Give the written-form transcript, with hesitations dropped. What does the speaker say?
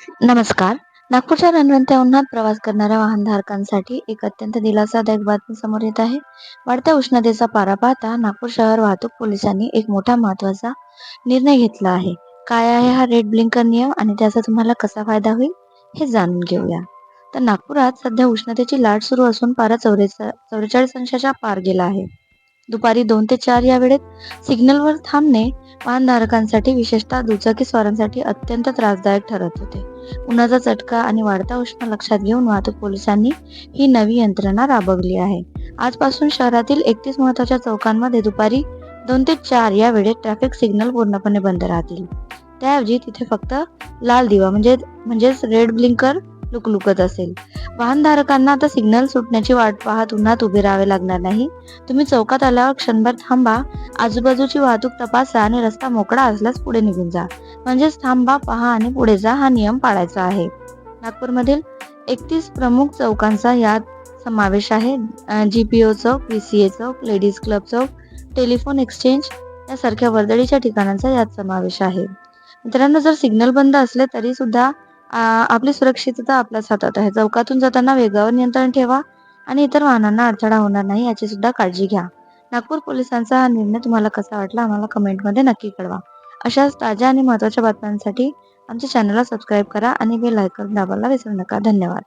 नमस्कार. नागपूरच्या रणरणत्या उन्हात प्रवास करणाऱ्या वाहनधारकांसाठी एक अत्यंत दिलासादायक बातमी समोर येत आहे. वाढत्या उष्णतेचा पारा पाहता नागपूर शहर वाहतूक पोलिसांनी एक मोठा महत्त्वाचा निर्णय घेतला आहे. काय आहे हा रेड ब्लिंकर नियम आणि त्याचा तुम्हाला कसा फायदा होईल हे जाणून घेऊया. तर नागपुरात सध्या उष्णतेची लाट सुरू असून पारा 44 अंशाच्या पार गेला आहे. दुपारी 2 ते 4 या वेळेत सिग्नलवर थांबणे वाहनधारकांसाठी विशेषतः दुचाकी स्वारांसाठी अत्यंत त्रासदायक ठरत होते. उन्हाचा चटका आणि वाढता उष्ण लक्षात घेऊन वाहतूक पोलिसांनी ही नवी यंत्रणा राबवली आहे. आजपासून शहरातील 31 महत्त्वाच्या चौकांमध्ये दुपारी 2 ते 4 या वेळेत ट्रॅफिक सिग्नल पूर्णपणे बंद राहतील. त्याऐवजी तिथे फक्त लाल दिवा म्हणजेच रेड ब्लिंकर लुकलुकत असेल. वाहनधारकांना आता सिग्नल सुटण्याची वाट पाहत उन्हात उभे राहावे लागणार नाही. तुम्ही चौकात आल्यावर क्षणभर थांबा, आजूबाजूची वाहतूक तपासा आणि रस्ता मोकळा असल्यास पुढे निघून जा. म्हणजेच थांबा, पहा आणि पुढे जा हा नियम पाळायचा आहे. नागपूरमधील 31 प्रमुख चौकांचा यात समावेश आहे. GPO चौक, VCA चौक, लेडीज क्लब चौक, टेलिफोन एक्सचेंज यासारख्या वर्दळीच्या ठिकाणांचा यात समावेश आहे. मित्रांनो, जर सिग्नल बंद असले तरी सुद्धा आपली सुरक्षितता आपल्याच हातात आहे. चौकातून जाताना वेगावर नियंत्रण ठेवा आणि इतर वाहनांना अडथळा होणार नाही याची सुद्धा काळजी घ्या. नागपूर पोलिसांचा हा निर्णय तुम्हाला कसा वाटला आम्हाला कमेंटमध्ये नक्की कळवा. अशाच ताज्या आणि महत्त्वाच्या बातम्यांसाठी आमच्या चॅनलला सबस्क्राईब करा आणि बेल आयकॉन दाबायला विसरू नका. धन्यवाद.